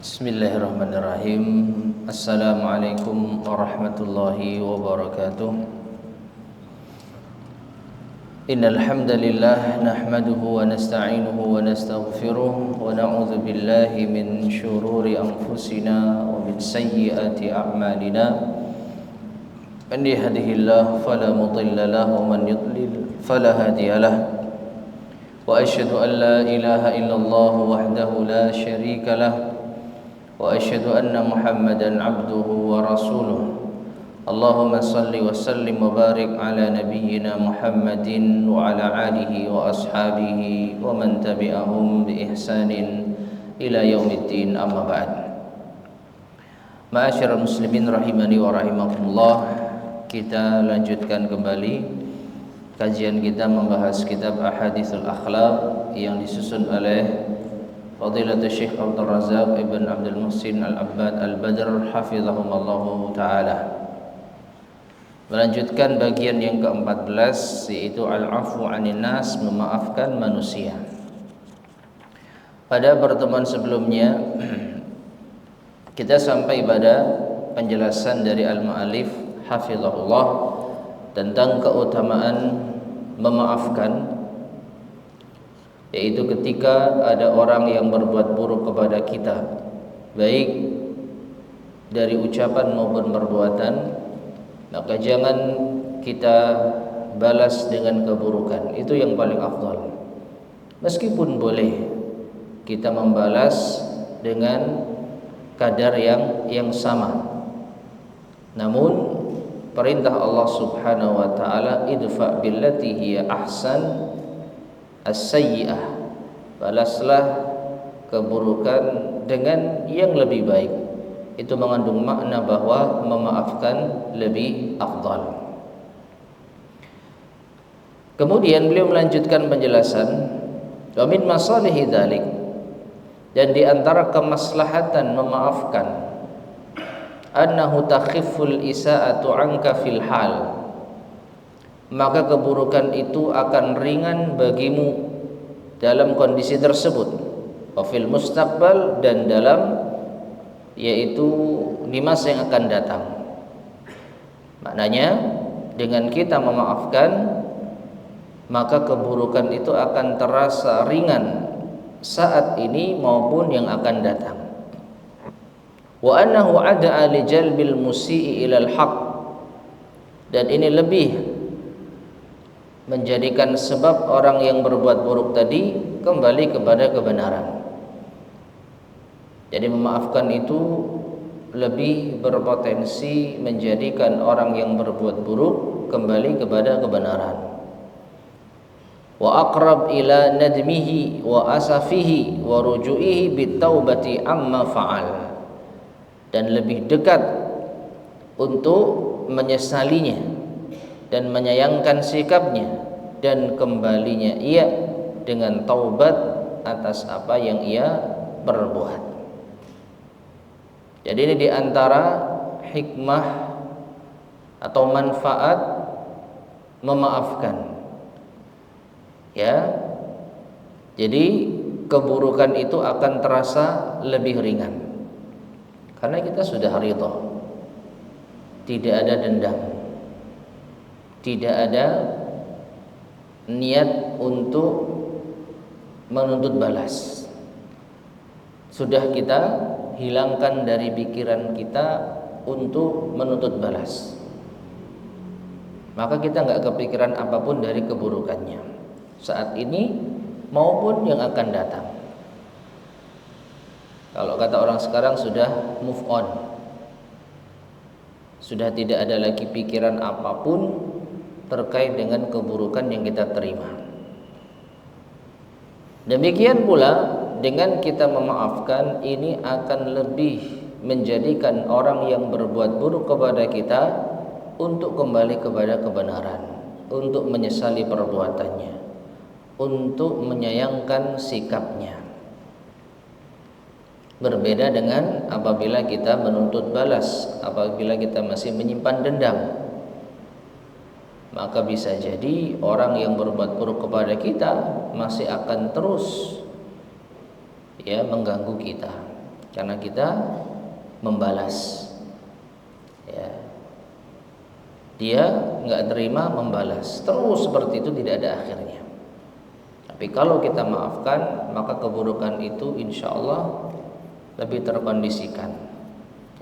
Bismillahirrahmanirrahim. Assalamualaikum warahmatullahi wabarakatuh. Innal hamdalillah nahmaduhu wa nasta'inuhu wa nastaghfiruh wa na'udzu billahi min shururi anfusina wa min sayyiati a'malina. Man yahdihillahu fala mudilla lahu wa man yudlil fala hadiya lahu. Wa asyhadu an la ilaha illallah wahdahu la syarika lahu wa asyhadu anna Muhammadan abduhu wa rasuluh. Allahumma salli wa sallim wa barik ala nabiyyina Muhammadin wa ala alihi wa ashabihi wa man tabi'ahum bi ihsanin ila yaumiddin, amma ba'd. Ma'asyiral muslimin rahimani wa rahimakumullah. Kita lanjutkan kembali kajian kita membahas kitab Ahaditsul Akhlaq yang disusun oleh Fadilatul Syekh Abdul Razak Ibn Abdul Muhsin Al-Abbad Al-Badr hafizahumullahu ta'ala. Melanjutkan bagian yang ke-14, yaitu Al-Afu 'anin nas, memaafkan manusia. Pada pertemuan sebelumnya kita sampai pada penjelasan dari Al-Mu'allif hafizahullah tentang keutamaan memaafkan, yaitu ketika ada orang yang berbuat buruk kepada kita, baik dari ucapan maupun perbuatan, maka jangan kita balas dengan keburukan. Itu yang paling afdal. Meskipun boleh kita membalas dengan kadar yang sama, namun perintah Allah Subhanahu wa taala, idfa billati hiya ahsan as-sayyi'ah, balaslah keburukan dengan yang lebih baik. Itu mengandung makna bahwa memaafkan lebih afdal. Kemudian beliau melanjutkan penjelasan, wa min masalihi dzalik, dan di antara kemaslahatan memaafkan, annahu takhifful isaa'atu 'anka fil hal, maka keburukan itu akan ringan bagimu dalam kondisi tersebut, wa fil mustaqbal, dan dalam yaitu di masa yang akan datang. Maknanya dengan kita memaafkan, maka keburukan itu akan terasa ringan saat ini maupun yang akan datang. Wa annahu ad'a li jalbil musii ilal haq, dan ini lebih menjadikan sebab orang yang berbuat buruk tadi kembali kepada kebenaran. Jadi memaafkan itu lebih berpotensi menjadikan orang yang berbuat buruk kembali kepada kebenaran. Wa aqrab ila nadmihi wa asafihi wa ruju'ihi bitaubati amma fa'al, dan lebih dekat untuk menyesalinya dan menyayangkan sikapnya dan kembalinya ia dengan taubat atas apa yang ia perbuat. Jadi ini diantara hikmah atau manfaat memaafkan, ya. Jadi keburukan itu akan terasa lebih ringan karena kita sudah ridha, tidak ada dendam, tidak ada niat untuk menuntut balas. Sudah kita hilangkan dari pikiran kita untuk menuntut balas, maka kita nggak kepikiran apapun dari keburukannya saat ini maupun yang akan datang. Kalau kata orang sekarang, sudah move on, sudah tidak ada lagi pikiran apapun terkait dengan keburukan yang kita terima. Demikian pula dengan kita memaafkan, ini akan lebih menjadikan orang yang berbuat buruk kepada kita untuk kembali kepada kebenaran, untuk menyesali perbuatannya, untuk menyayangkan sikapnya. Berbeda dengan apabila kita menuntut balas, apabila kita masih menyimpan dendam, maka bisa jadi orang yang berbuat buruk kepada kita masih akan terus mengganggu kita, karena kita membalas. Ya. Dia nggak terima membalas, terus seperti itu tidak ada akhirnya. Tapi kalau kita maafkan, maka keburukan itu insya Allah lebih terkondisikan.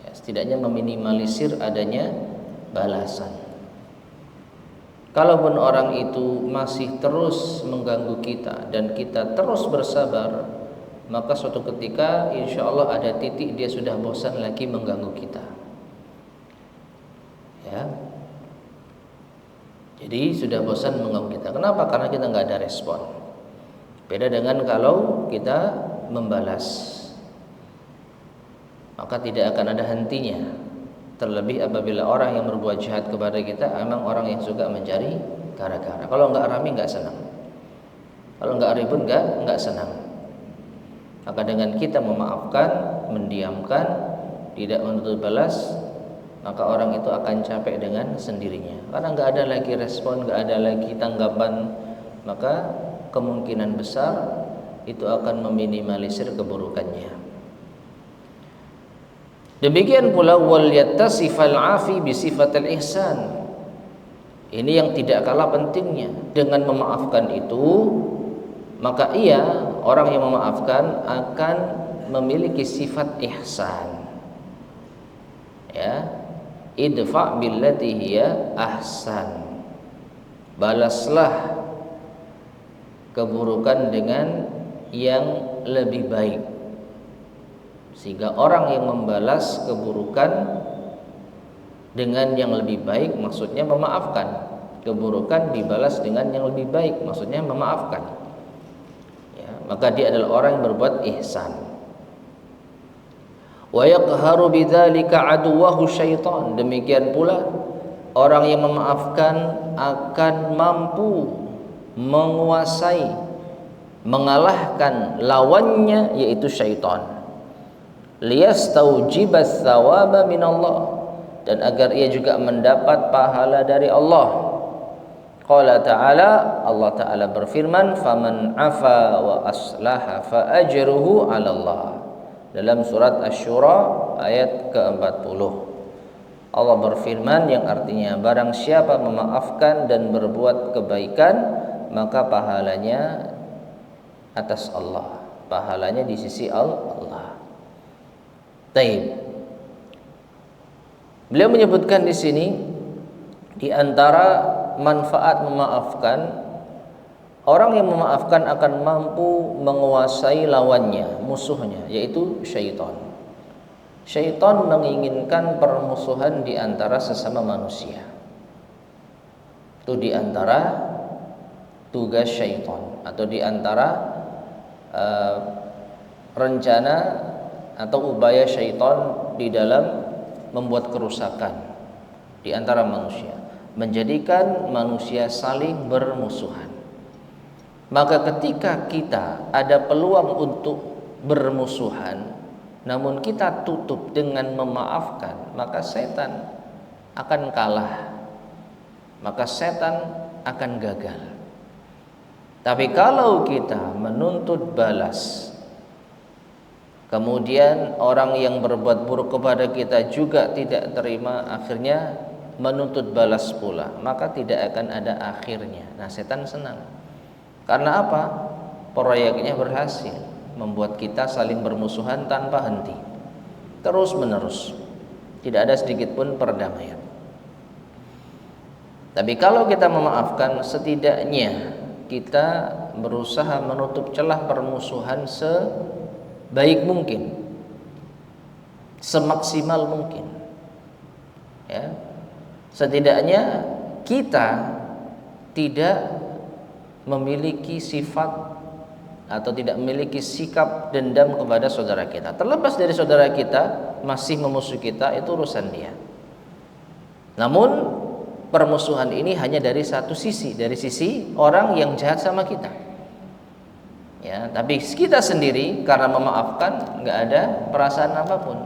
Ya, setidaknya meminimalisir adanya balasan. Kalaupun orang itu masih terus mengganggu kita dan kita terus bersabar, maka suatu ketika insya Allah ada titik dia sudah bosan lagi mengganggu kita. Ya. Jadi sudah bosan mengganggu kita. Kenapa? Karena kita nggak ada respon. Beda dengan kalau kita membalas, maka tidak akan ada hentinya. Terlebih apabila orang yang berbuat jahat kepada kita memang orang yang suka mencari gara-gara. Kalau nggak rame nggak senang. Kalau nggak ribut nggak senang. Maka dengan kita memaafkan, mendiamkan, tidak menuntut balas, maka orang itu akan capek dengan sendirinya. Karena nggak ada lagi respon, nggak ada lagi tanggapan, maka kemungkinan besar itu akan meminimalisir keburukannya. Demikian pula wal yattasifal afi bi sifatil ihsan. Ini yang tidak kalah pentingnya. Dengan memaafkan itu, maka ia orang yang memaafkan akan memiliki sifat ihsan. Ya, idfa billati hiya ahsan. Balaslah keburukan dengan yang lebih baik. Sehingga orang yang membalas keburukan dengan yang lebih baik maksudnya memaafkan. Keburukan dibalas dengan yang lebih baik maksudnya memaafkan. Ya, maka dia adalah orang yang berbuat ihsan. Wa yaqharu bidzalika aduwwahu syaitan. Demikian pula orang yang memaafkan akan mampu menguasai, mengalahkan lawannya yaitu syaitan. Liyastaujibas thawaba minallah, dan agar ia juga mendapat pahala dari Allah. Qala ta'ala, Allah Ta'ala berfirman, faman afa wa aslaha fa ajruhu 'ala Allah. Dalam surat Asy-Syura ayat ke-40. Allah berfirman yang artinya barang siapa memaafkan dan berbuat kebaikan, maka pahalanya atas Allah. Pahalanya di sisi Allah. Taib. Beliau menyebutkan di sini di antara manfaat memaafkan, orang yang memaafkan akan mampu menguasai lawannya, musuhnya, yaitu syaitan. Syaitan menginginkan permusuhan di antara sesama manusia. Itu di antara tugas syaitan atau di antara rencana atau upaya syaitan di dalam membuat kerusakan di antara manusia, menjadikan manusia saling bermusuhan. Maka ketika kita ada peluang untuk bermusuhan, namun kita tutup dengan memaafkan, maka setan akan kalah, maka setan akan gagal. Tapi kalau kita menuntut balas, kemudian orang yang berbuat buruk kepada kita juga tidak terima, akhirnya menuntut balas pula, maka tidak akan ada akhirnya. Nah, setan senang. Karena apa? Proyeknya berhasil, membuat kita saling bermusuhan tanpa henti, terus menerus, tidak ada sedikit pun perdamaian. Tapi kalau kita memaafkan, setidaknya kita berusaha menutup celah permusuhan sebaik mungkin, semaksimal mungkin. Ya, setidaknya kita tidak memiliki sifat atau tidak memiliki sikap dendam kepada saudara kita. Terlepas dari saudara kita masih memusuhi kita, itu urusan dia. Namun permusuhan ini hanya dari satu sisi, dari sisi orang yang jahat sama kita. Ya, tapi kita sendiri karena memaafkan nggak ada perasaan apapun.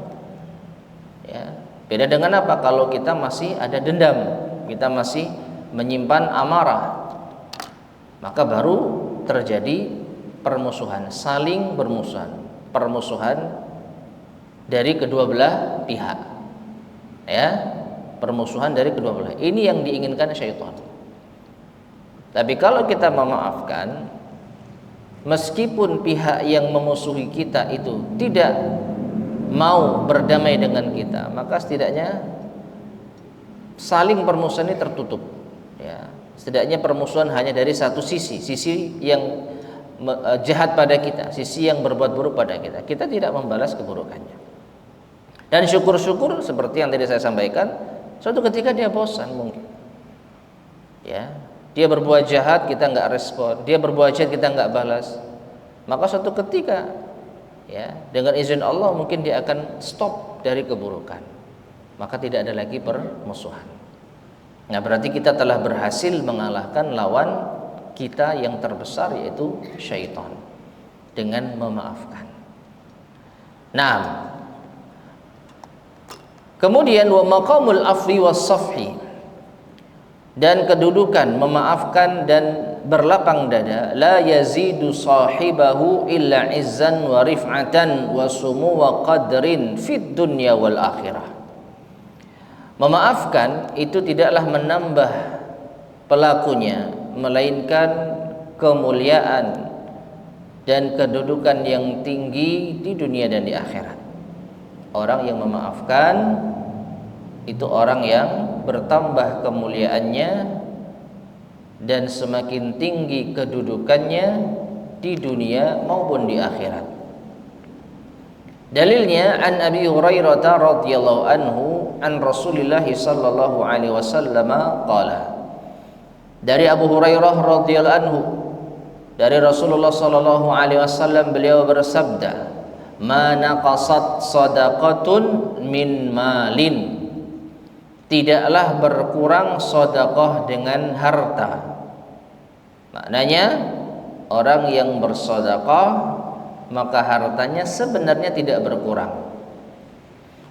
Ya, beda dengan apa? Kalau kita masih ada dendam, kita masih menyimpan amarah, maka baru terjadi permusuhan, saling bermusuhan. Permusuhan dari kedua belah pihak. Ya, permusuhan dari kedua belah. Ini yang diinginkan syaitan. Tapi kalau kita memaafkan, meskipun pihak yang memusuhi kita itu tidak mau berdamai dengan kita, maka setidaknya saling permusuhan ini tertutup. Ya, setidaknya permusuhan hanya dari satu sisi yang jahat pada kita, sisi yang berbuat buruk pada kita. Kita tidak membalas keburukannya. Dan syukur-syukur seperti yang tadi saya sampaikan, suatu ketika dia bosan mungkin. Ya, dia berbuat jahat, kita nggak respon. Dia berbuat jahat, kita nggak balas. Maka suatu ketika, ya, dengan izin Allah mungkin dia akan stop dari keburukan. Maka tidak ada lagi permusuhan. Nah, berarti kita telah berhasil mengalahkan lawan kita yang terbesar, yaitu syaitan, dengan memaafkan. Nah, kemudian wa maqamul afwi was safhi, dan kedudukan memaafkan dan berlapang dada, la yazidu sahibahu illa izzan wa rif'atan wa sumu wa qadrin fid dunya wal akhirah. Memaafkan itu tidaklah menambah pelakunya, melainkan kemuliaan dan kedudukan yang tinggi di dunia dan di akhirat. Orang yang memaafkan itu orang yang bertambah kemuliaannya dan semakin tinggi kedudukannya di dunia maupun di akhirat. Dalilnya an Abi Hurairah radhiyallahu anhu an Rasulillah sallallahu alaihi wasallam qala, dari Abu Hurairah radhiyallahu anhu dari Rasulullah sallallahu alaihi wasallam, beliau bersabda, ma naqasat shadaqatun min malin, tidaklah berkurang sedekah dengan harta. Maknanya orang yang bersedekah maka hartanya sebenarnya tidak berkurang.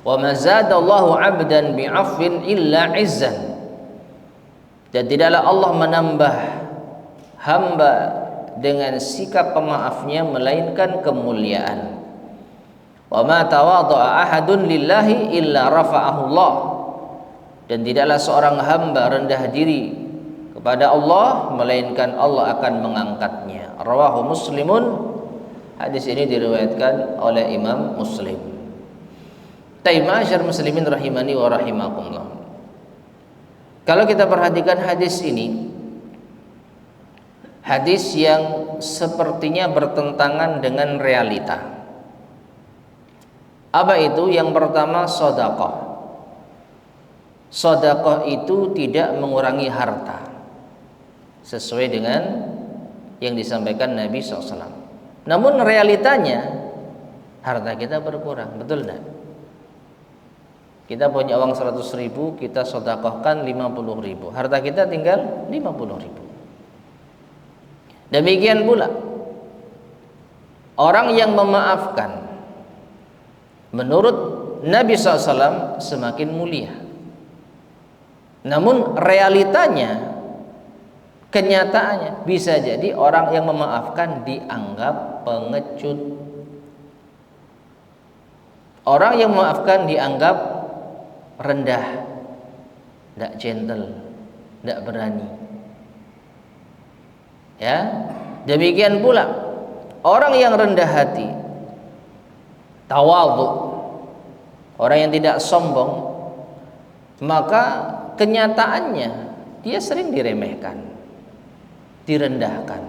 Wa mazadallahu 'abdan bi'afwin illa 'izzan, dan tidaklah Allah menambah hamba dengan sikap pemaafnya melainkan kemuliaan. Wa ma tawadha'a ahadun lillahi illa rafa'ahu Allah, dan tidaklah seorang hamba rendah diri kepada Allah melainkan Allah akan mengangkatnya. Rawahu Muslimun, hadis ini diriwayatkan oleh Imam Muslim. Ma'asyar muslimin rahimani wa rahimakumullah. Kalau kita perhatikan hadis ini, hadis yang sepertinya bertentangan dengan realita. Apa itu? Yang pertama, sedekah. Sedekah itu tidak mengurangi harta, sesuai dengan yang disampaikan Nabi SAW. Namun realitanya harta kita berkurang, betul tidak? Kita punya uang 100.000, kita sedekahkan 50.000, harta kita tinggal 50.000. Demikian pula orang yang memaafkan, menurut Nabi SAW semakin mulia. Namun realitanya, kenyataannya bisa jadi orang yang memaafkan dianggap pengecut. Orang yang memaafkan dianggap rendah, tidak gentle, tidak berani. Ya, demikian pula orang yang rendah hati, tawadhu, orang yang tidak sombong, maka kenyataannya dia sering diremehkan, direndahkan.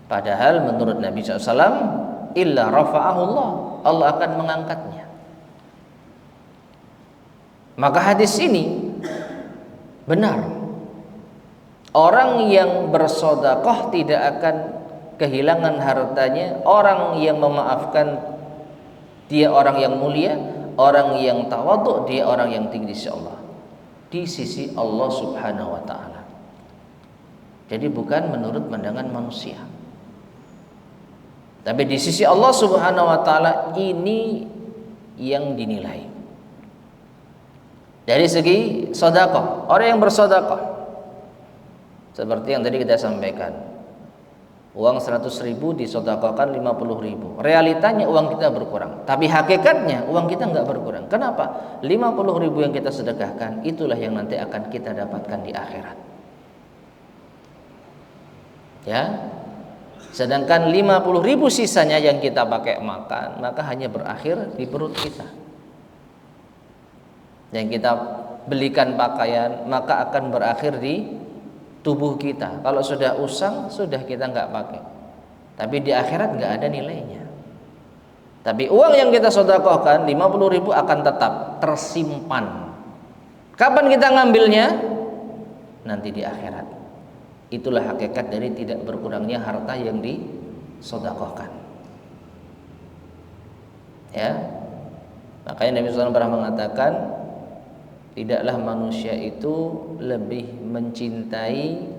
Padahal menurut Nabi SAW, illa rafa'ahu Allah, Allah akan mengangkatnya. Maka hadis ini benar. Orang yang bersedekah tidak akan kehilangan hartanya. Orang yang memaafkan, dia orang yang mulia. Orang yang tawadhu, dia orang yang tinggi di sisi Allah Subhanahu wa ta'ala. Jadi bukan menurut pandangan manusia, tapi di sisi Allah Subhanahu wa ta'ala ini yang dinilai. Dari segi sedekah, orang yang bersedekah seperti yang tadi kita sampaikan, Uang 100.000 disedekahkan 50.000. Realitanya uang kita berkurang, tapi hakikatnya uang kita nggak berkurang. Kenapa? 50.000 yang kita sedekahkan itulah yang nanti akan kita dapatkan di akhirat. Ya. Sedangkan 50.000 sisanya yang kita pakai makan, maka hanya berakhir di perut kita. Yang kita belikan pakaian, maka akan berakhir di tubuh kita. Kalau sudah usang, sudah kita nggak pakai. Tapi di akhirat nggak ada nilainya. Tapi uang yang kita sedekahkan 50.000 akan tetap tersimpan. Kapan kita ngambilnya? Nanti di akhirat. Itulah hakikat dari tidak berkurangnya harta yang disedekahkan. Ya. Makanya Nabi SAW pernah mengatakan, tidaklah manusia itu lebih mencintai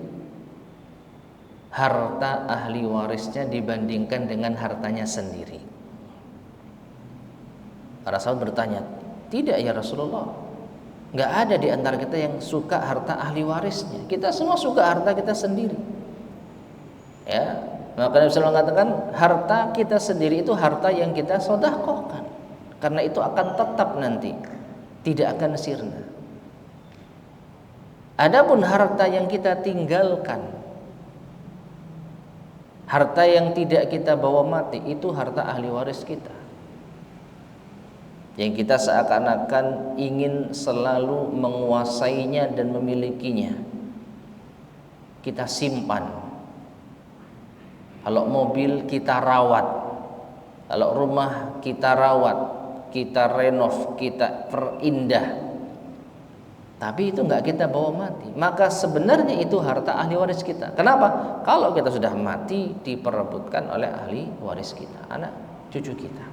harta ahli warisnya dibandingkan dengan hartanya sendiri. Para sahabat bertanya, tidak ya Rasulullah, nggak ada di antara kita yang suka harta ahli warisnya. Kita semua suka harta kita sendiri. Ya, maka Nabi SAW mengatakan, harta kita sendiri itu harta yang kita sedekahkan, karena itu akan tetap nanti, tidak akan sirna. Adapun harta yang kita tinggalkan, harta yang tidak kita bawa mati, itu harta ahli waris kita, yang kita seakan-akan ingin selalu menguasainya dan memilikinya. Kita simpan. Kalau mobil kita rawat, kalau rumah kita rawat, kita renov, kita perindah, tapi itu nggak kita bawa mati, maka sebenarnya itu harta ahli waris kita. Kenapa? Kalau kita sudah mati, diperebutkan oleh ahli waris kita, anak cucu kita.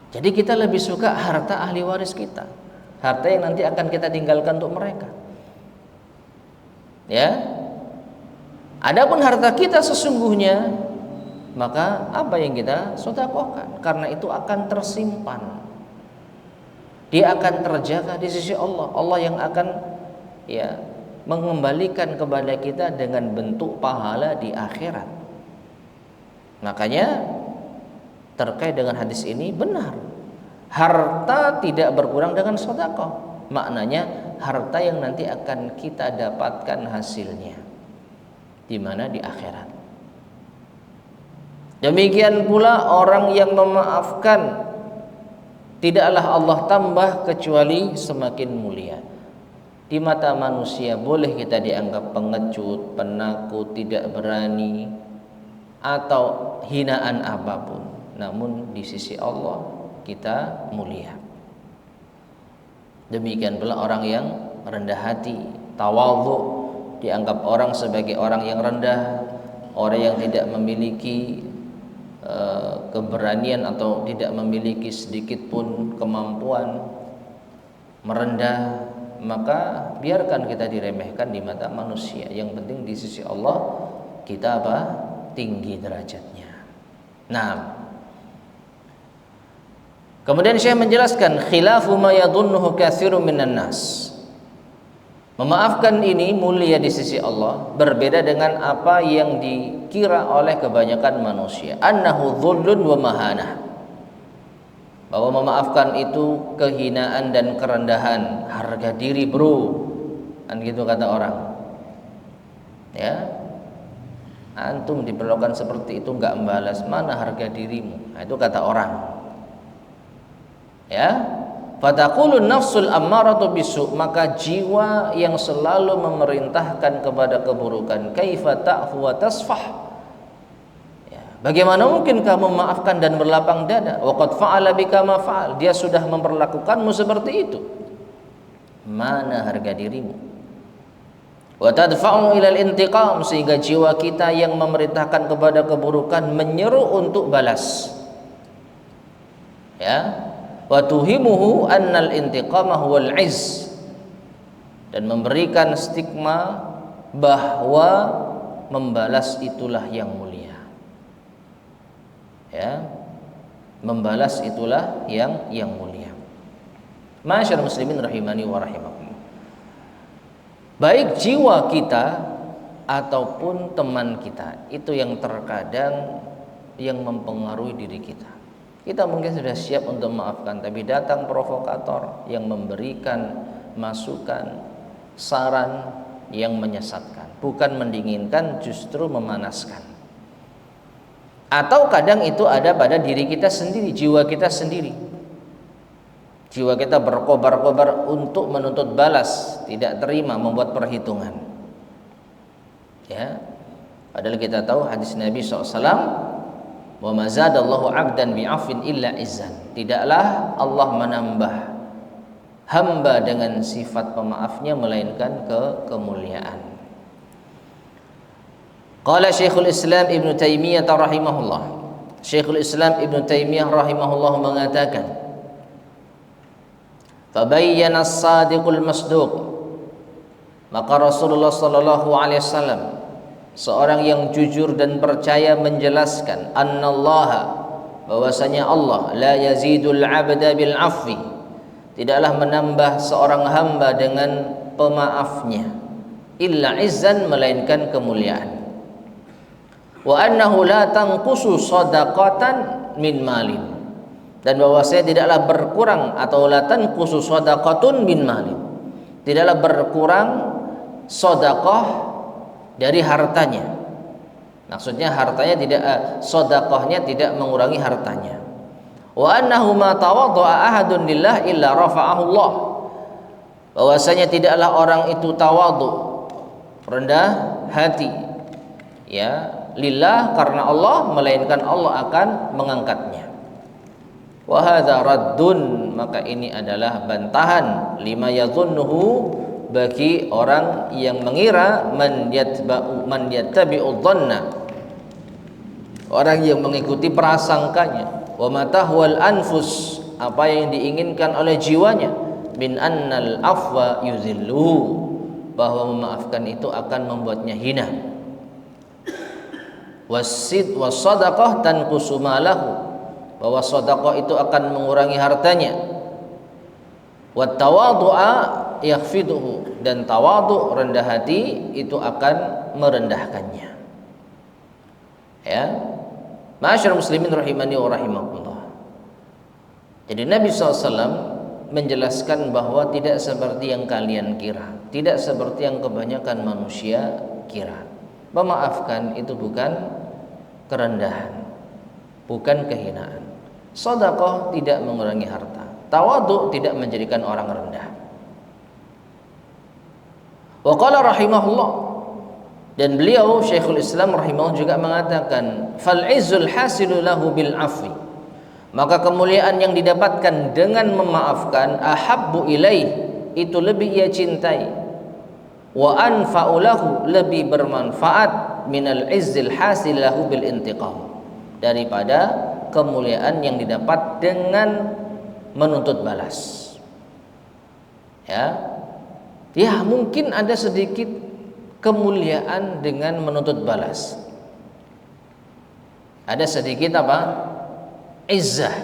Jadi kita lebih suka harta ahli waris kita, harta yang nanti akan kita tinggalkan untuk mereka. Ya. Adapun harta kita sesungguhnya, maka apa yang kita sedekahkan, karena itu akan tersimpan. Dia akan terjaga di sisi Allah. Allah yang akan mengembalikan kepada kita dengan bentuk pahala di akhirat. Makanya terkait dengan hadis ini benar, harta tidak berkurang dengan sedekah. Maknanya harta yang nanti akan kita dapatkan hasilnya di mana? Di akhirat. Demikian pula orang yang memaafkan, tidaklah Allah tambah kecuali semakin mulia. Di mata manusia boleh kita dianggap pengecut, penakut, tidak berani, atau hinaan apapun, namun di sisi Allah kita mulia. Demikian pula orang yang rendah hati, tawadhu, dianggap orang sebagai orang yang rendah, orang yang tidak memiliki keberanian atau tidak memiliki sedikit pun kemampuan, merendah, maka biarkan kita diremehkan di mata manusia. Yang penting di sisi Allah kita apa? Tinggi derajatnya. Nah, kemudian saya menjelaskan khilafu ma yadhunnuhu katsirun minan nas. Memaafkan ini mulia di sisi Allah, berbeda dengan apa yang dikira oleh kebanyakan manusia. Annahu dhullun wa mahanah. Bahwa memaafkan itu kehinaan dan kerendahan, harga diri bro, kan gitu kata orang. Ya, antum diperlakukan seperti itu nggak membalas, mana harga dirimu? Nah, itu kata orang. Ya. Fataqulun nafsul ammaratu bisu, maka jiwa yang selalu memerintahkan kepada keburukan, kaifa ta'fu wa tasfah. Ya, bagaimana mungkin kamu memaafkan dan berlapang dada? Wa qad fa'ala bika ma fa'al, dia sudah memperlakukanmu seperti itu. Mana harga dirimu? Wa tadfa'u ilal intiqam, sehingga jiwa kita yang memerintahkan kepada keburukan menyeru untuk balas. Ya, wa tuhimuhu annal intiqama huwal izz, dan memberikan stigma bahwa membalas itulah yang mulia. Ya, membalas itulah yang mulia. Ma'asyiral muslimin rahimani wa rahimakumullah. Baik jiwa kita ataupun teman kita, itu yang terkadang yang mempengaruhi diri kita. Kita mungkin sudah siap untuk memaafkan, tapi datang provokator yang memberikan masukan, saran yang menyesatkan, bukan mendinginkan, justru memanaskan. Atau kadang itu ada pada diri kita sendiri, jiwa kita sendiri. Jiwa kita berkobar-kobar untuk menuntut balas, tidak terima, membuat perhitungan. Ya, padahal kita tahu hadis Nabi SAW, wa ma zadallahu 'abdan bi'afin illa izzan. Tidaklah Allah menambah hamba dengan sifat pemaafnya melainkan kemuliaan. Qala Syekhul Islam Ibnu Taimiyah rahimahullah. Syekhul Islam Ibnu Taimiyah rahimahullah mengatakan, fabayyana as-sadiqul masduq. Maka Rasulullah sallallahu alaihi wasallam, seorang yang jujur dan percaya, menjelaskan annallaha, bahwasanya Allah la yazidul 'abda bil 'afwi, tidaklah menambah seorang hamba dengan pemaafnya, illa izzan, melainkan kemuliaan. Wa annahu la tanqusu shadaqatan min malin, dan bahwasanya tidaklah berkurang, atau la tanqusu shadaqatun min malin, tidaklah berkurang sedekah dari hartanya. Maksudnya hartanya tidak, sedekahnya tidak mengurangi hartanya. Wa annahu ma tawadda'a ahadun lillah illa rafa'ahu Allah, bahwasanya tidaklah orang itu tawadhu, rendah hati, ya, lillah, karena Allah, melainkan Allah akan mengangkatnya. Wa hadza raddun, maka ini adalah bantahan, lima yadhunnuhu, bagi orang yang mengira, man yattabi'u dhanna, orang yang mengikuti prasangkanya, wa matahwal anfus, apa yang diinginkan oleh jiwanya, min annal afwa yuzilluhu, bahwa memaafkan itu akan membuatnya hina. Was-sadaqah tanqusu malahu, bahwa sedekah itu akan mengurangi hartanya. Wat tawadhu'a yakhfiduhu, dan tawadhu, rendah hati, itu akan merendahkannya. Ya, ma'asyiral muslimin rahimani wa rahimakumullah. Jadi Nabi SAW menjelaskan bahwa tidak seperti yang kalian kira, tidak seperti yang kebanyakan manusia kira. Memaafkan itu bukan kerendahan, bukan kehinaan. Sedekah tidak mengurangi harta, tawadhu tidak menjadikan orang rendah. Wa qala rahimahullah, dan beliau Syekhul Islam rahimahullah juga mengatakan, fal izzul hasilu lahu bil afwi, maka kemuliaan yang didapatkan dengan memaafkan, ahabbu ilaih, itu lebih ia cintai, wa anfa'u lahu, lebih bermanfaat, minal izzil hasil lahu bil intiqam, daripada kemuliaan yang didapat dengan menuntut balas. Ya, mungkin ada sedikit kemuliaan dengan menuntut balas, ada sedikit apa? Izzah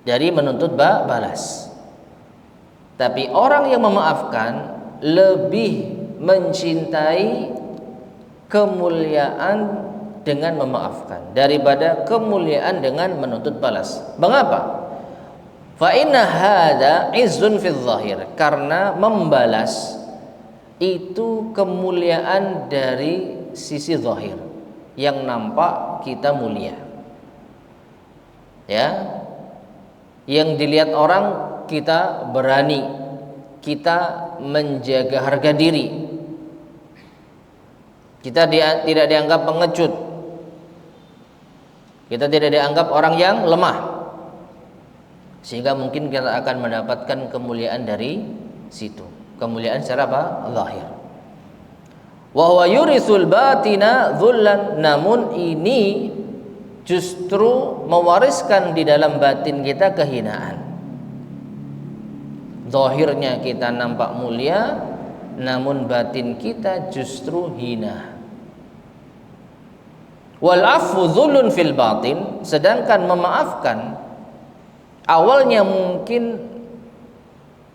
dari menuntut balas. Tapi orang yang memaafkan lebih mencintai kemuliaan dengan memaafkan daripada kemuliaan dengan menuntut balas. Mengapa? Fa inna hadza izzun fil zahir, karena membalas itu kemuliaan dari sisi zahir, yang nampak kita mulia. Ya, yang dilihat orang kita berani, kita menjaga harga diri, kita tidak dianggap pengecut, kita tidak dianggap orang yang lemah, sehingga mungkin kita akan mendapatkan kemuliaan dari situ. Kemuliaan secara apa? Zahir. Wa huwa yurisul batina dzullan, namun ini justru mewariskan di dalam batin kita kehinaan. Zahirnya kita nampak mulia, namun batin kita justru hina. Wal afu dzulun fil batin, sedangkan memaafkan awalnya mungkin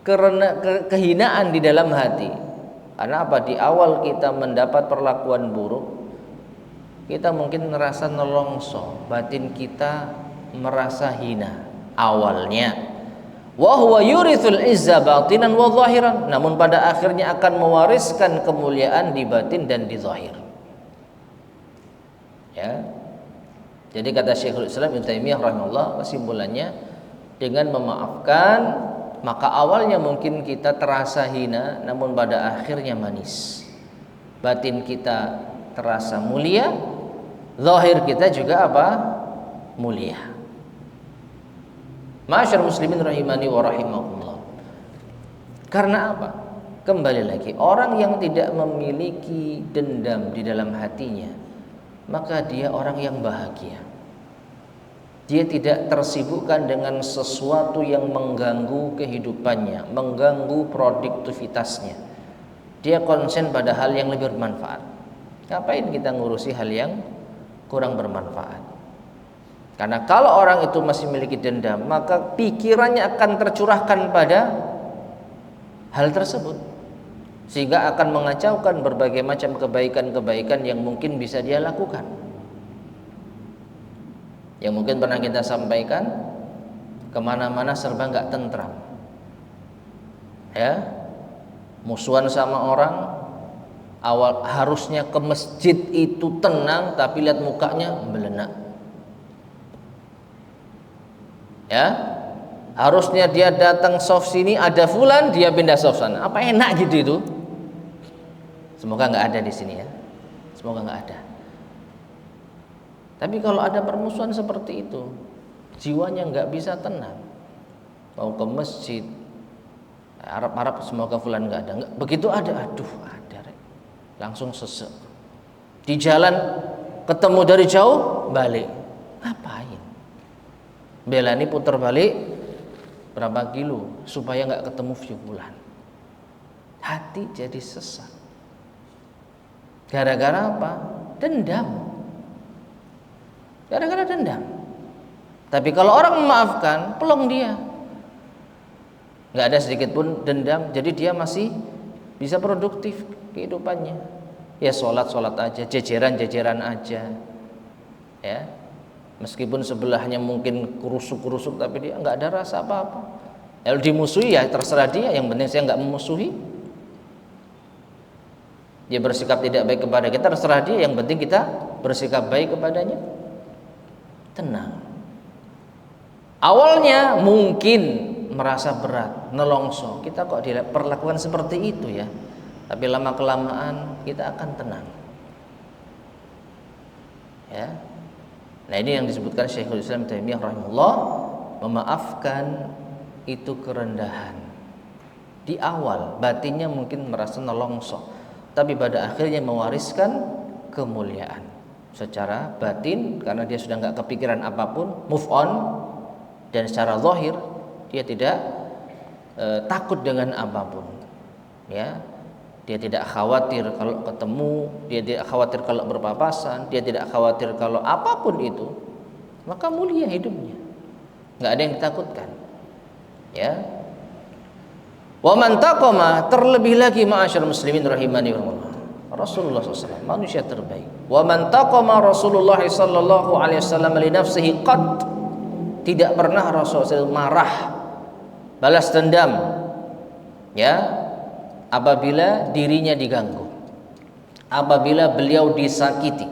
karena kehinaan di dalam hati, Karena apa? Di awal kita mendapat perlakuan buruk, kita mungkin merasa nelongso, batin kita merasa hina awalnya. Wa huwa yurithul izza batinan wa zahiran. Namun pada akhirnya akan mewariskan kemuliaan di batin dan di zahir. Ya. Jadi kata Syekhul Islam Ibnu Taimiyah rahimahullah, kesimpulannya dengan memaafkan, maka awalnya mungkin kita terasa hina, namun pada akhirnya manis. Batin kita terasa mulia, zahir kita juga apa? Mulia. Ma'asyar muslimin rahimani wa rahimakumullah. Karena apa? Kembali lagi, orang yang tidak memiliki dendam di dalam hatinya, maka dia orang yang bahagia. Dia tidak tersibukkan dengan sesuatu yang mengganggu kehidupannya, mengganggu produktivitasnya. Dia konsen pada hal yang lebih bermanfaat. Ngapain kita ngurusi hal yang kurang bermanfaat? Karena kalau orang itu masih memiliki dendam, maka pikirannya akan tercurahkan pada hal tersebut, sehingga akan mengacaukan berbagai macam kebaikan-kebaikan yang mungkin bisa dia lakukan. Yang mungkin pernah kita sampaikan, kemana-mana serba nggak tentram, ya, musuhan sama orang, awal harusnya ke masjid itu tenang, tapi lihat mukanya melenak, ya, harusnya dia datang soft sini, ada fulan, dia pindah soft sana, apa enak gitu itu? Semoga nggak ada di sini ya, semoga nggak ada. Tapi kalau ada permusuhan seperti itu, jiwanya nggak bisa tenang. Mau ke masjid, harap-harap semoga fulan nggak ada. Nggak, begitu ada, aduh ada, langsung sesek. Di jalan ketemu dari jauh, balik. Ngapain? Bela ini putar balik berapa kilo supaya nggak ketemu fulan. Hati jadi sesak. Gara-gara apa? Dendam. Gara-gara dendam. Tapi kalau orang memaafkan, pelong dia, nggak ada sedikit pun dendam, jadi dia masih bisa produktif kehidupannya. Ya sholat aja, jejeran aja, ya. Meskipun sebelahnya mungkin kurusuk, tapi dia nggak ada rasa apa-apa. Kalau dimusuhi ya terserah dia, yang penting saya nggak memusuhi. Dia bersikap tidak baik kepada kita, terserah dia, yang penting kita bersikap baik kepadanya. Tenang. Awalnya mungkin merasa berat, nelongso, kita kok diperlakukan seperti itu ya. Tapi lama kelamaan kita akan tenang, ya. Nah ini yang disebutkan Syekhul Islam Taimiyah rahimahullah, memaafkan itu kerendahan. Di awal batinnya mungkin merasa nelongso, tapi pada akhirnya mewariskan kemuliaan secara batin, karena dia sudah nggak kepikiran apapun, move on. Dan secara zahir dia tidak takut dengan apapun, ya. Dia tidak khawatir kalau ketemu, dia tidak khawatir kalau berpapasan, dia tidak khawatir kalau apapun itu, maka mulia hidupnya, nggak ada yang ditakutkan, ya. Wa man taqama, terlebih lagi ma'asyar muslimin rahimani wa rahmatullah, Rasulullah SAW manusia terbaik. Wa man taqama Rasulullah sallallahu alaihi wasallam li nafsihi qad, tidak pernah Rasulullah SAW marah, balas dendam, ya, apabila dirinya diganggu, apabila beliau disakiti.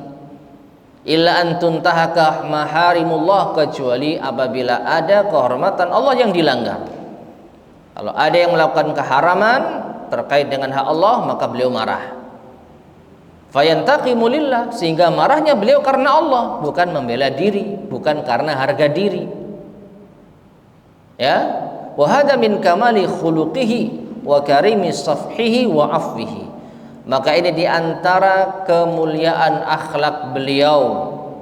Illa an tuntahaka maharimullah, kecuali apabila ada kehormatan Allah yang dilanggar. Kalau ada yang melakukan keharaman terkait dengan hak Allah, maka beliau marah. Fayantaqimu lillah, sehingga marahnya beliau karena Allah, bukan membela diri, bukan karena harga diri. Ya, wa hada min kamali khuluqihi wa karimi safhihi wa afwihi. Maka ini diantara kemuliaan akhlak beliau,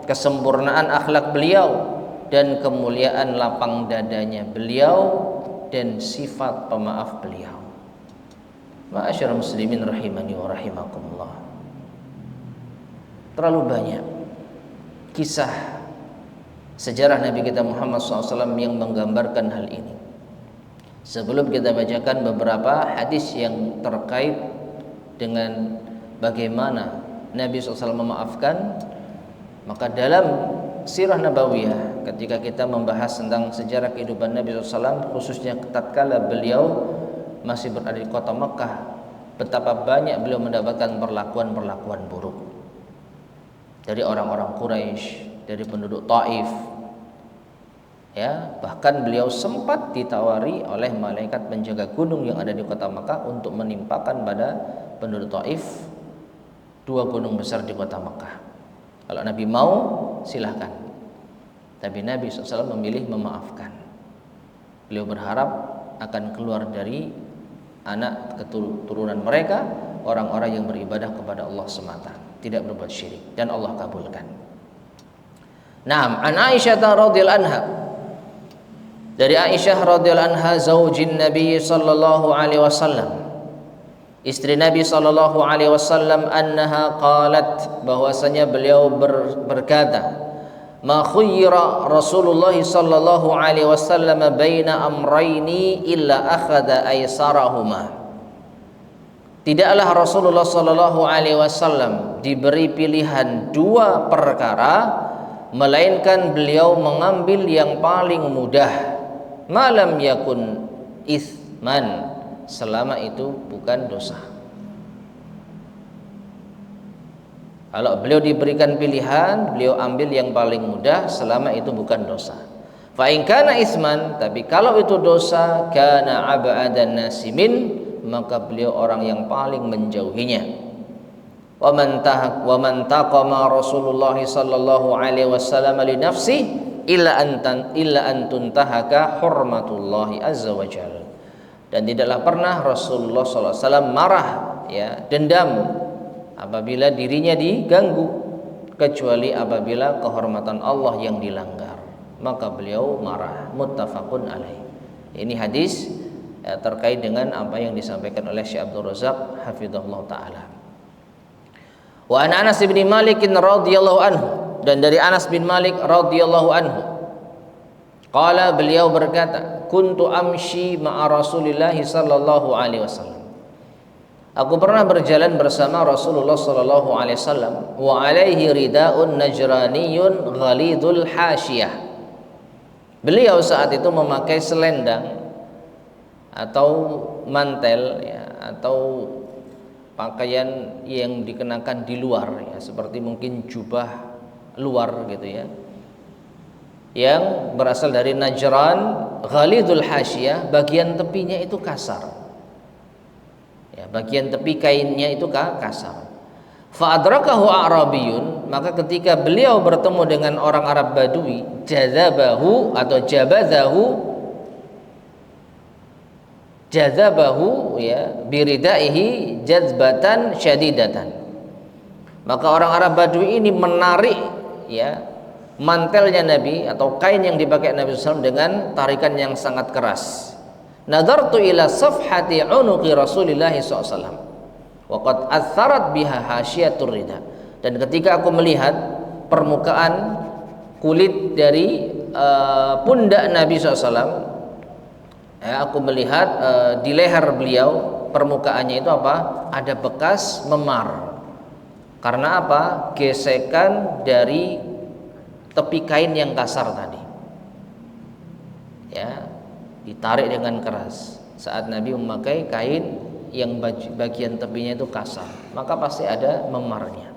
kesempurnaan akhlak beliau, dan kemuliaan lapang dadanya beliau, dan sifat pemaaf beliau. Ma'asyar muslimin rahimani wa rahimakumullah. Terlalu banyak kisah sejarah Nabi kita Muhammad SAW yang menggambarkan hal ini. Sebelum kita bacakan beberapa hadis yang terkait dengan bagaimana Nabi SAW memaafkan, maka dalam sirah nabawiyah ketika kita membahas tentang sejarah kehidupan Nabi SAW, khususnya tatkala beliau masih berada di kota Mekah, betapa banyak beliau mendapatkan perlakuan-perlakuan buruk dari orang-orang Quraisy, dari penduduk Taif. Ya, bahkan beliau sempat ditawari oleh malaikat penjaga gunung yang ada di kota Mekah untuk menimpakan pada penduduk Taif 2 gunung besar di kota Mekah. Kalau Nabi mau, silahkan. Tapi Nabi SAW memilih memaafkan. Beliau berharap akan keluar dari anak keturunan mereka orang-orang yang beribadah kepada Allah semata, tidak berbuat syirik, dan Allah kabulkan. Naam, an Aisyah radhiyallahu anha, dari Aisyah radhiyallahu anha, zaujin Nabi sallallahu alaihi wasallam, istri Nabi sallallahu alaihi wasallam, annaha qalat, bahwasanya beliau berkata, ma khuyyira Rasulullah sallallahu alaihi wasallam baina amrayni illa akhadha aysarahuma. Tidaklah Rasulullah sallallahu alaihi wasallam diberi pilihan 2 perkara, melainkan beliau mengambil yang paling mudah, malam yakun itsman, selama itu bukan dosa. Kalau beliau diberikan pilihan, beliau ambil yang paling mudah selama itu bukan dosa. Fa in kana itsman, tapi kalau itu dosa, kana ab'adan nasimin, maka beliau orang yang paling menjauhinya. Wa man taqama Rasulullah sallallahu alaihi wasallam li nafsi illa an tuntahaka hurmatullahi azza wa jalla. Dan tidaklah pernah Rasulullah sallallahu alaihi wasallam marah, ya, dendam apabila dirinya diganggu, kecuali apabila kehormatan Allah yang dilanggar, maka beliau marah. Muttafaqun alaih. Ini hadis terkait dengan apa yang disampaikan oleh Syekh Abdul Razak hafizahullah taala. Wa an Anas bin Malik radhiyallahu anhu, dan dari Anas bin Malik radhiyallahu anhu, qala, beliau berkata, kuntu amshi ma'a Rasulillah sallallahu alaihi wasallam, aku pernah berjalan bersama Rasulullah sallallahu alaihi wasallam, wa alaihi ridaun najraniyun ghalidul hasyiyah. Beliau saat itu memakai selendang atau mantel, ya, atau pakaian yang dikenakan di luar, ya, seperti mungkin jubah luar gitu, ya, yang berasal dari Najran, ghalidul hasyiyah, bagian tepinya itu kasar, ya, bagian tepi kainnya itu kasar. Fa adrakahu a'rabiyun, maka ketika beliau bertemu dengan orang Arab Badui, jazabahu atau jazabahu, ya, biridaihi jazbatan syadidatan, maka orang Arab Badui ini menarik, ya, mantelnya Nabi atau kain yang dipakai Nabi SAW dengan tarikan yang sangat keras. Nadartu ila safhati unuqi Rasulillah SAW wa qad atharat biha hasyiatur rida, dan ketika aku melihat permukaan kulit dari pundak Nabi SAW, ya, aku melihat di leher beliau permukaannya itu apa? Ada bekas memar. Karena apa? Gesekan dari tepi kain yang kasar tadi, ya, ditarik dengan keras. Saat Nabi memakai kain yang bagian tepinya itu kasar, maka pasti ada memarnya.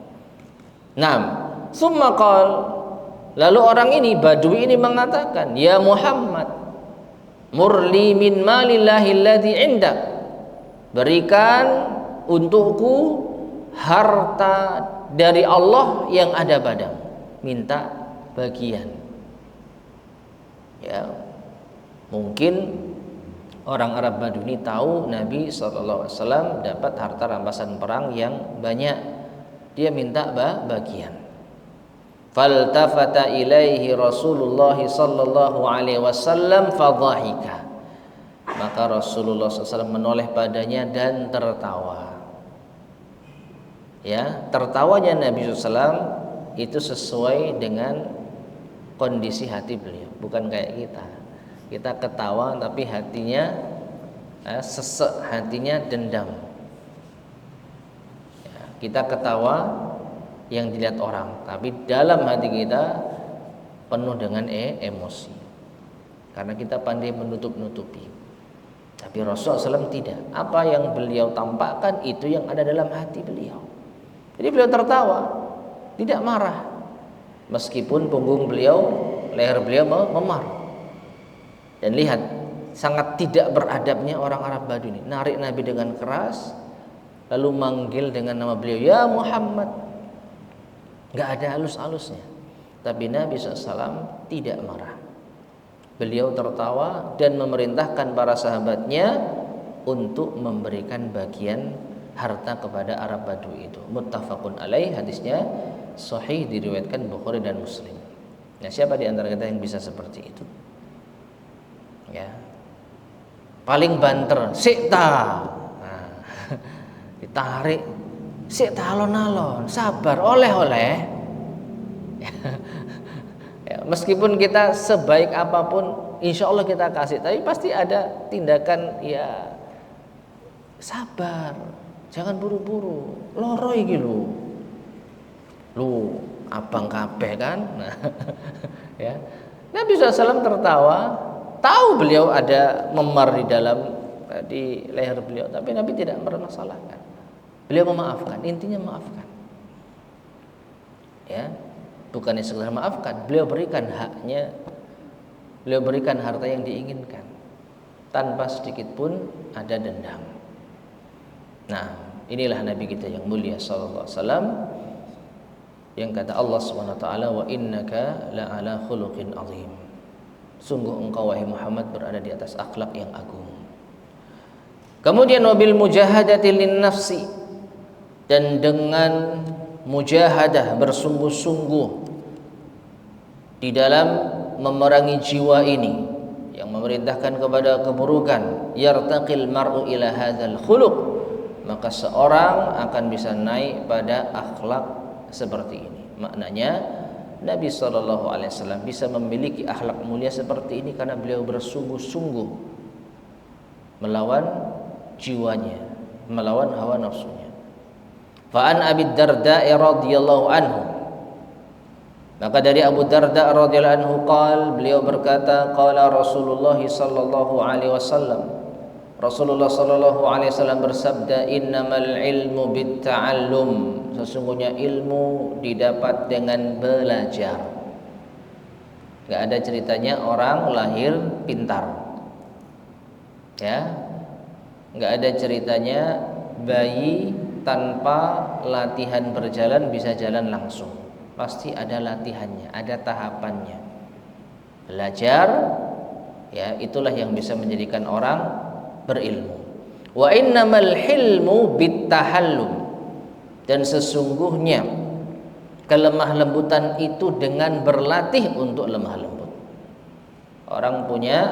Nah, summa qal, lalu orang ini, Badui ini mengatakan, ya Muhammad, murli min malillahi alladhi indak, berikan untukku harta dari Allah yang ada padamu, minta bagian. Ya, mungkin orang Arab Badui tahu Nabi SAW dapat harta rampasan perang yang banyak, dia minta bagian. Faltafata ilaihi Rasulullah sallallahu alaihi wasallam fadhahika, maka Rasulullah SAW menoleh padanya dan tertawa. Ya, tertawanya Nabi SAW itu sesuai dengan kondisi hati beliau, bukan kayak kita. Kita ketawa tapi hatinya sesek, hatinya dendam. kita ketawa yang dilihat orang, tapi dalam hati kita penuh dengan emosi. Karena kita pandai menutup-nutupi. Tapi Rasulullah SAW tidak. Apa yang beliau tampakkan itu yang ada dalam hati beliau. Jadi beliau tertawa, tidak marah. Meskipun punggung beliau, leher beliau memar. Dan lihat, sangat tidak beradabnya orang Arab Badui ini. Narik Nabi dengan keras, lalu manggil dengan nama beliau, ya Muhammad. Gak ada halus-halusnya. Tapi Nabi SAW tidak marah. Beliau tertawa dan memerintahkan para sahabatnya untuk memberikan bagian harta kepada Arab Badui itu. Muttafaqun alaih, hadisnya sahih, diriwayatkan Bukhari dan Muslim. Nah, siapa di antara kita yang bisa seperti itu? Ya. Paling banter, sikta. Nah, ditarik, sikta alon-alon, sabar, oleh-oleh. Ya, meskipun kita sebaik apapun, insya Allah kita kasih, tapi pasti ada tindakan ya sabar, jangan buru-buru, loroi gitu, lu abang kabeh kan. Nah, ya. Nabi SAW tertawa, tahu beliau ada memar di leher beliau, tapi Nabi tidak mempermasalahkan. Beliau memaafkan, intinya maafkan. Ya. Bukannya sekedar maafkan, beliau berikan haknya, beliau berikan harta yang diinginkan tanpa sedikit pun ada dendam. Nah, inilah Nabi kita yang mulia sallallahu alaihi wasallam, yang kata Allah Subhanahu wa taala, wa innaka la'ala khuluqin azim. Sungguh engkau wahai Muhammad berada di atas akhlak yang agung. Kemudian wabil mujahadati lin nafsi, dan dengan mujahadah, bersungguh-sungguh di dalam memerangi jiwa ini yang memerintahkan kepada keburukan. Yartaqil mar'u ila hadzal khuluq, maka seorang akan bisa naik pada akhlak seperti ini. Maknanya Nabi SAW bisa memiliki akhlak mulia seperti ini karena beliau bersungguh-sungguh melawan jiwanya, melawan hawa nafsunya. Fa'an Abi Darda radhiyallahu anhu, maka dari Abu Darda radhiyallahu anhu beliau berkata, qala Rasulullah sallallahu alaihi wasallam, Rasulullah sallallahu alaihi wasallam bersabda, innamal ilmu bitta'allum, sesungguhnya ilmu didapat dengan belajar. Enggak ada ceritanya orang lahir pintar. Ya. Enggak ada ceritanya bayi tanpa latihan berjalan bisa jalan langsung. Pasti ada latihannya, ada tahapannya. Belajar, ya, itulah yang bisa menjadikan orang berilmu. Wa innamal hilmu bittahallum, dan sesungguhnya kelemah lembutan itu dengan berlatih untuk lemah lembut. Orang punya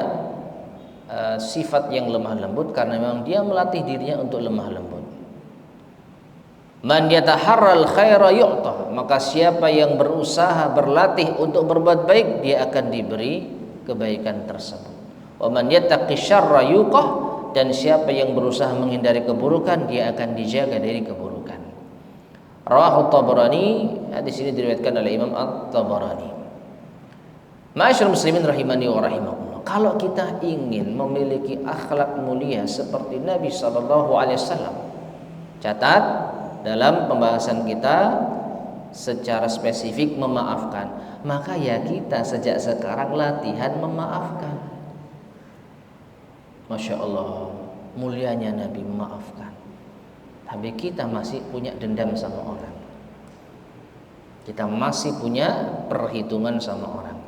sifat yang lemah lembut karena memang dia melatih dirinya untuk lemah lembut. Man yataharral khaira yu'tah, maka siapa yang berusaha berlatih untuk berbuat baik, dia akan diberi kebaikan tersebut. Wa man yattaqi syarra yuqah, dan siapa yang berusaha menghindari keburukan, dia akan dijaga dari keburukan. Rawahu Tabarani, hadis ini diriwayatkan oleh Imam At-Tabarani. Ma'asyiral muslimin rahimani wa rahimakumullah. Kalau kita ingin memiliki akhlak mulia seperti Nabi sallallahu alaihi wasallam, catat dalam pembahasan kita secara spesifik memaafkan, maka ya kita sejak sekarang latihan memaafkan. Masya Allah, mulianya Nabi memaafkan, tapi kita masih punya dendam sama orang, kita masih punya perhitungan sama orang.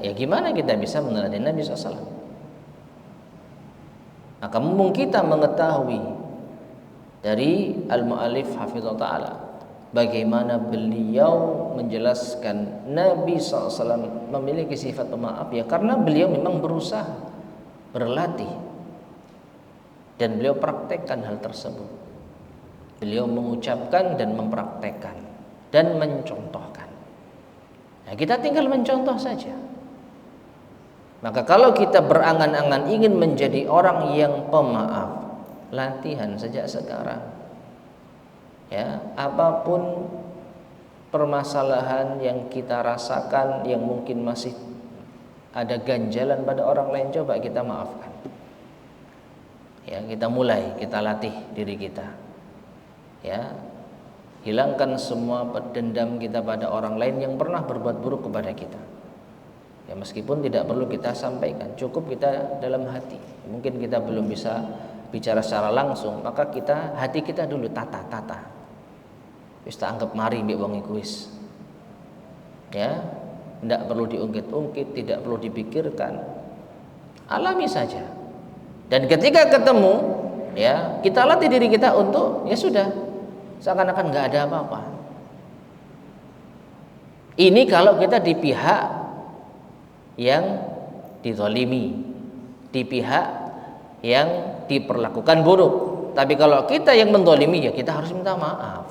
Ya gimana kita bisa meneladani Nabi SAW? Maka mumpung kita mengetahui dari al-mu'allif hafizahullah ta'ala bagaimana beliau menjelaskan Nabi SAW memiliki sifat pemaaf, ya karena beliau memang berusaha berlatih dan beliau praktekkan hal tersebut. Beliau mengucapkan dan mempraktekkan dan mencontohkan. Nah, kita tinggal mencontoh saja. Maka kalau kita berangan-angan ingin menjadi orang yang pemaaf, latihan sejak sekarang. Ya, apapun permasalahan yang kita rasakan yang mungkin masih ada ganjalan pada orang lain, coba kita maafkan. Ya, kita mulai, kita latih diri kita. Ya, hilangkan semua dendam kita pada orang lain yang pernah berbuat buruk kepada kita. Ya, meskipun tidak perlu kita sampaikan, cukup kita dalam hati. Mungkin kita belum bisa bicara secara langsung, maka kita hati kita dulu tata. Wis tak anggap mari mbek wong iku wis. Ya, tidak perlu diungkit-ungkit, tidak perlu dipikirkan. Alami saja. Dan ketika ketemu, ya, kita latih diri kita untuk ya sudah, seakan-akan nggak ada apa-apa. Ini kalau kita di pihak yang dizalimi, di pihak yang diperlakukan buruk. Tapi kalau kita yang menzalimi, ya kita harus minta maaf.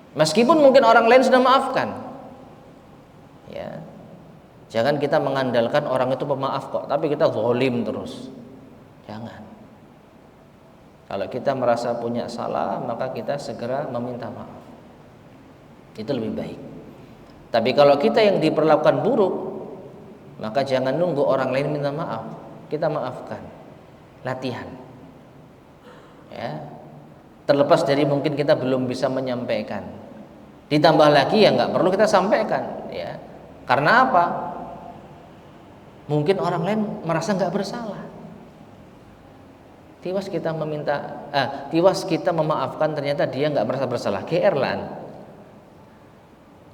Meskipun mungkin orang lain sudah maafkan. Ya. Jangan kita mengandalkan orang itu pemaaf kok, tapi kita zalim terus. Jangan. Kalau kita merasa punya salah, maka kita segera meminta maaf. Itu lebih baik. Tapi kalau kita yang diperlakukan buruk, maka jangan nunggu orang lain minta maaf. Kita maafkan. Latihan. Ya. Terlepas dari mungkin kita belum bisa menyampaikan, ditambah lagi ya nggak perlu kita sampaikan, ya. Karena apa? Mungkin orang lain merasa nggak bersalah. Tiwas kita memaafkan, ternyata dia nggak merasa bersalah. GR lah.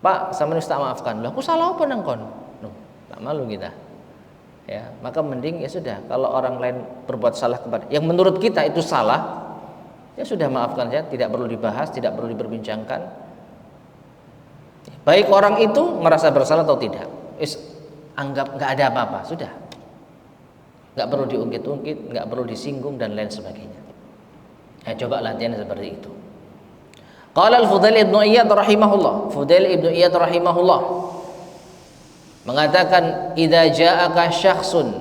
Pak, sama tak maafkan. Lah, aku salah apa nang kon? Tak malu kita. Ya, maka mending ya sudah. Kalau orang lain berbuat salah kepada, yang menurut kita itu salah, ya sudah maafkan saja, tidak perlu dibahas, tidak perlu diperbincangkan. Baik orang itu merasa bersalah atau tidak, anggap nggak ada apa-apa, sudah. Nggak perlu diungkit-ungkit, nggak perlu disinggung dan lain sebagainya. Ya, coba latihan seperti itu. Qala al-Fudail ibnu Iyad rahimahullah. Fudail ibnu Iyad rahimahullah mengatakan, idza ja'aka syakhsun,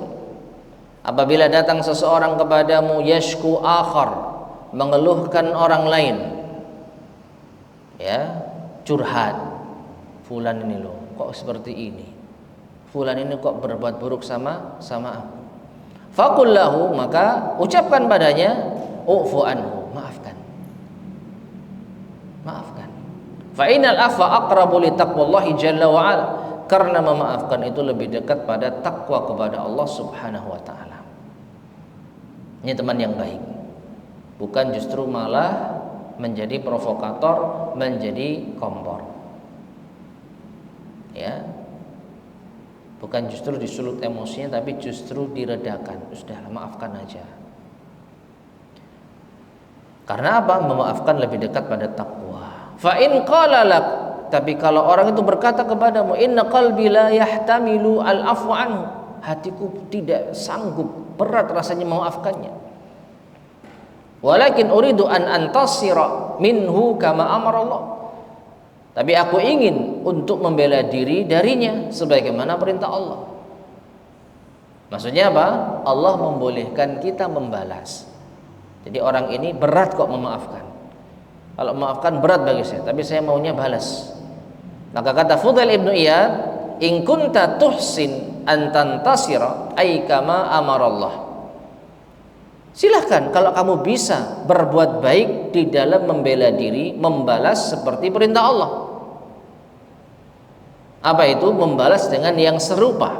apabila datang seseorang kepadamu, yashku akhar, mengeluhkan orang lain, ya, curhat, fulan ini loh kok seperti ini, fulan ini kok berbuat buruk sama aku. Faqul lahu, maka ucapkan padanya, ufu anhu, maafkan. Fa innal afwa aqrabu li taqwallahi jalla wa ala, karena memaafkan itu lebih dekat pada takwa kepada Allah Subhanahu wa taala. Ini teman yang baik. Bukan justru malah menjadi provokator, menjadi kompor. Ya. Bukan justru disulut emosinya, tapi justru diredakan. Sudah, maafkan aja. Karena apa? Memaafkan lebih dekat pada takwa. Fa in qala lak, tapi kalau orang itu berkata kepadamu, inna qalbi la yahtamilu al-afwa anhu, hatiku tidak sanggup, berat rasanya memaafkannya. Walakin uridu an antasira minhu kama amara Allah. Tapi aku ingin untuk membela diri darinya sebagaimana perintah Allah. Maksudnya apa? Allah membolehkan kita membalas. Jadi orang ini berat kok memaafkan. Kalau memaafkan berat bagi saya, tapi saya maunya balas. Maka kata Fudail ibnu Iyad, in kunta tuhsin an tantasira ay kama amara Allah. Silahkan kalau kamu bisa berbuat baik di dalam membela diri, membalas seperti perintah Allah. Apa itu? Membalas dengan yang serupa.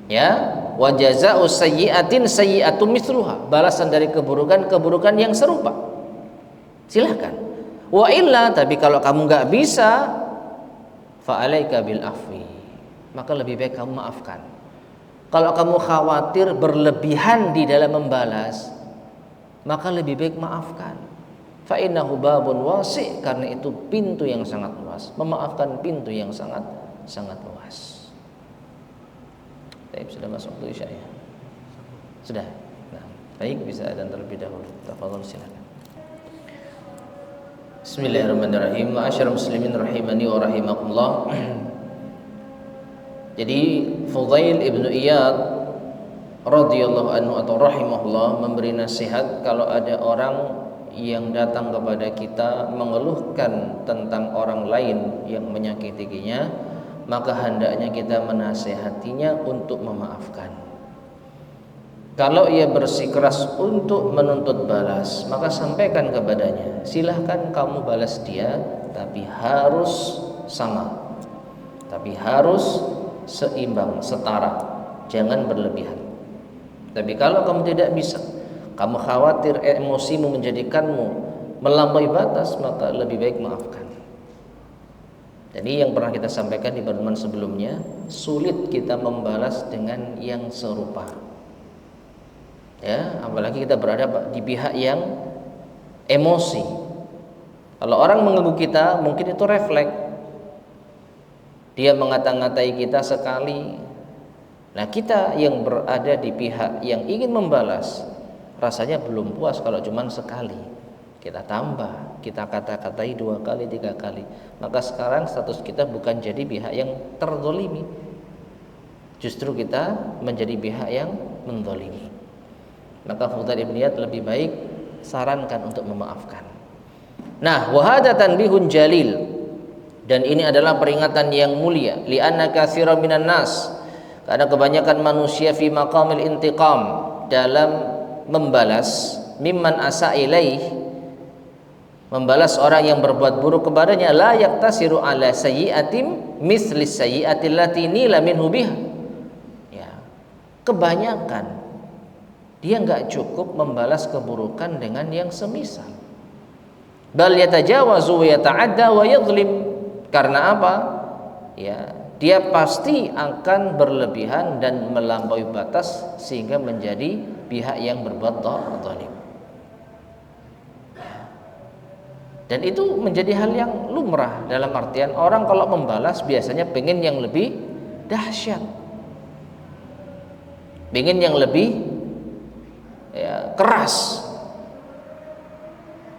Ya, wa jazaa'u sayyi'atin sayyi'atun mithluha. Balasan dari keburukan yang serupa. Silahkan. Wa illa, tapi kalau kamu nggak bisa, fa alaika bil afwi, maka lebih baik kamu maafkan. Kalau kamu khawatir berlebihan di dalam membalas, maka lebih baik maafkan. Fa innahu babun wasi', karena itu pintu yang sangat luas. Memaafkan pintu yang sangat luas. Baik, sudah masuk waktu Isya ya? Sudah. Nah, baik, bisa adzan terlebih dahulu. Tafadhol, silakan. Bismillahirrahmanirrahim. Ma'asyiral muslimin rahimani wa rahimakumullah. Jadi Fudail ibnu Iyad radhiyallahu anhu atau rahimahullah memberi nasihat kalau ada orang yang datang kepada kita mengeluhkan tentang orang lain yang menyakitinya, maka hendaknya kita menasehatinya untuk memaafkan. Kalau ia bersikeras untuk menuntut balas, maka sampaikan kepadanya, silahkan kamu balas dia, tapi harus sama, tapi harus seimbang, setara, jangan berlebihan. Tapi kalau kamu tidak bisa, kamu khawatir emosimu menjadikanmu melampaui batas, maka lebih baik maafkan. Jadi yang pernah kita sampaikan di pertemuan sebelumnya, sulit kita membalas dengan yang serupa. Ya, apalagi kita berada di pihak yang emosi. Kalau orang mengganggu kita, mungkin itu refleks. Dia mengata-ngatai kita sekali. Nah, kita yang berada di pihak yang ingin membalas, rasanya belum puas kalau cuma sekali. Kita tambah, kita kata-katai 2 kali, 3 kali. Maka sekarang status kita bukan jadi pihak yang terzolimi, justru kita menjadi pihak yang menzolimi. Maka Fudail ibn Iyad lebih baik sarankan untuk memaafkan. Nah, wahada tanbihun jalil, dan ini adalah peringatan yang mulia, li'anna katsiran minan nas, karena kebanyakan manusia fi maqamil intiqam, dalam membalas, mimman asa ilaih, membalas orang yang berbuat buruk kepadanya, la yaktasiru ala sayyi'atim misli sayyi'atil lati nila minhu biha. Ya, kebanyakan dia enggak cukup membalas keburukan dengan yang semisal. Bal yatajawazu wa yata'adda wa yadhlim. Karena apa? Ya, dia pasti akan berlebihan dan melampaui batas sehingga menjadi pihak yang berbuat zalim. Dan itu menjadi hal yang lumrah, dalam artian orang kalau membalas biasanya pengen yang lebih dahsyat, pengen yang lebih keras.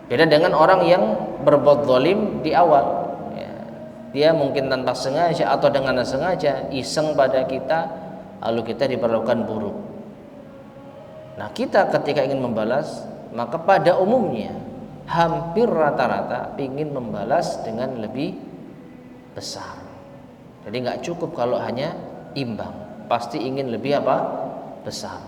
Beda dengan orang yang berbuat zalim di awal. Dia mungkin tanpa sengaja atau dengan sengaja iseng pada kita, lalu kita diperlakukan buruk. Nah, kita ketika ingin membalas, maka pada umumnya hampir rata-rata ingin membalas dengan lebih besar. Jadi nggak cukup kalau hanya imbang, pasti ingin lebih besar.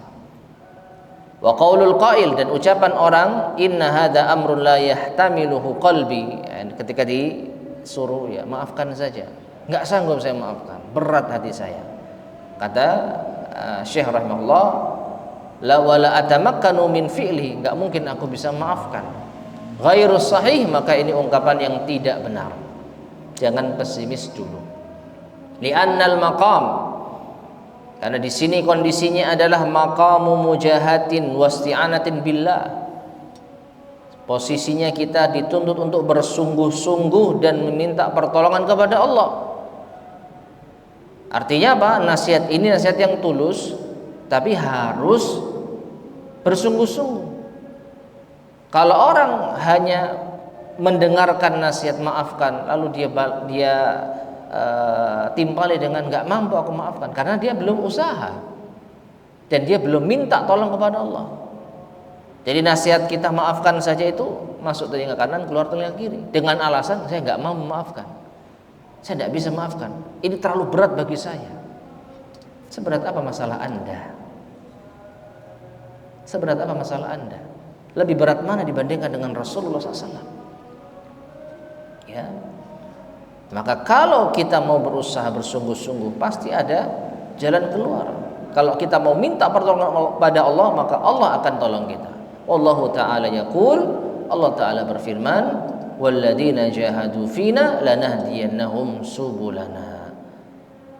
Wa qaulul qail, dan ucapan orang, inna hadza amrun la yahtamiluhu qalbi, ketika disuruh maafkan saja, nggak sanggup saya maafkan, berat hati saya. Kata Syekh rahimahullah, la wala atamakkanu min fi'li, nggak mungkin aku bisa maafkan. Ghairus sahih, maka ini ungkapan yang tidak benar. Jangan pesimis dulu. Li'annal maqam, karena di sini kondisinya adalah maqamu mujahatin wasti'anatin billah. Posisinya kita dituntut untuk bersungguh-sungguh dan meminta pertolongan kepada Allah. Artinya apa? Nasihat ini nasihat yang tulus, tapi harus bersungguh-sungguh. Kalau orang hanya mendengarkan nasihat maafkan, lalu dia timpali dengan nggak mampu aku maafkan, karena dia belum usaha dan dia belum minta tolong kepada Allah. Jadi nasihat kita maafkan saja itu masuk telinga kanan, keluar telinga kiri dengan alasan saya nggak mau memaafkan, saya tidak bisa maafkan, ini terlalu berat bagi saya. Seberat apa masalah Anda? Seberat apa masalah Anda? Lebih berat mana dibandingkan dengan Rasulullah SAW? Ya. Maka kalau kita mau berusaha bersungguh-sungguh, pasti ada jalan keluar. Kalau kita mau minta pertolongan pada Allah, maka Allah akan tolong kita. Wallahu ta'ala yaqul, Allah ta'ala berfirman, walladzina jahadu fina lanahdiyannahum subulana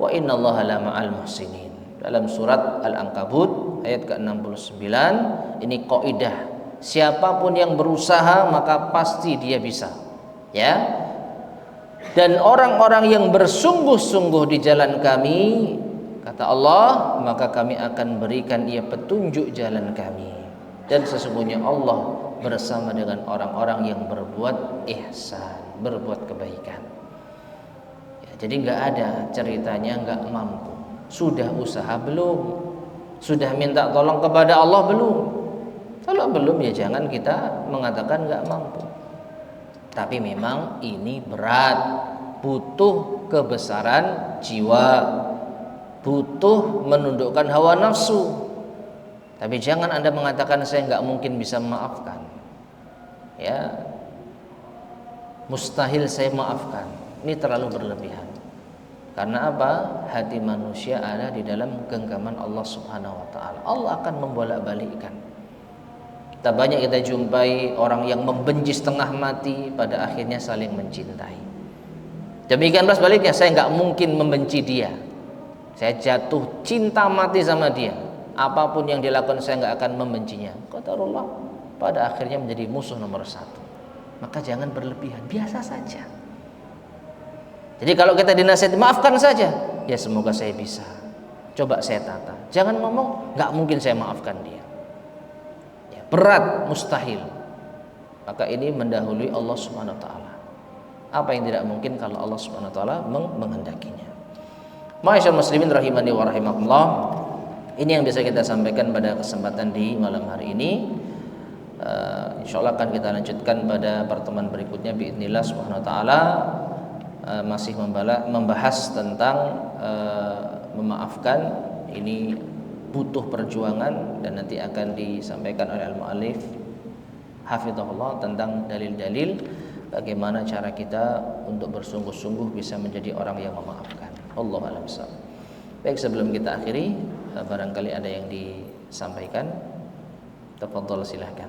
wa innallaha lama'al muhsinin. Dalam surat Al-Ankabut ayat ke-69, ini kaidah, siapapun yang berusaha maka pasti dia bisa. Ya. Dan orang-orang yang bersungguh-sungguh di jalan kami, kata Allah, maka kami akan berikan ia petunjuk jalan kami. Dan sesungguhnya Allah bersama dengan orang-orang yang berbuat ihsan, berbuat kebaikan. Ya, jadi nggak ada ceritanya nggak mampu. Sudah usaha belum? Sudah minta tolong kepada Allah belum? Kalau belum ya jangan kita mengatakan nggak mampu. Tapi memang ini berat, butuh kebesaran jiwa, butuh menundukkan hawa nafsu. Tapi jangan Anda mengatakan saya nggak mungkin bisa memaafkan. Ya, mustahil saya maafkan. Ini terlalu berlebihan. Karena apa? Hati manusia ada di dalam genggaman Allah Subhanahu wa taala. Allah akan membolak-balikkan. Kita banyak kita jumpai orang yang membenci setengah mati, pada akhirnya saling mencintai. Demikian pula sebaliknya, saya nggak mungkin membenci dia. Saya jatuh cinta mati sama dia. Apapun yang dilakukan saya nggak akan membencinya. Qadarullah, pada akhirnya menjadi musuh nomor satu. Maka jangan berlebihan, biasa saja. Jadi kalau kita dinasihati, maafkan saja. Ya semoga saya bisa. Coba saya tata. Jangan ngomong, nggak mungkin saya maafkan dia. Ya, berat, mustahil. Maka ini mendahului Allah Subhanahu Wa Taala. Apa yang tidak mungkin kalau Allah Subhanahu Wa Taala menghendakinya. Ma'asyiral muslimin rahimani wa rahimakumullah. Ini yang bisa kita sampaikan pada kesempatan di malam hari ini. Insyaallah akan kita lanjutkan pada pertemuan berikutnya biidznillah subhanahu wa taala, masih membahas tentang memaafkan. Ini butuh perjuangan dan nanti akan disampaikan oleh al-muallif hafizahullah tentang dalil-dalil bagaimana cara kita untuk bersungguh-sungguh bisa menjadi orang yang memaafkan. Allahu a'lam bishawab. Baik, sebelum kita akhiri, barangkali ada yang disampaikan. Tafadhol, silahkan.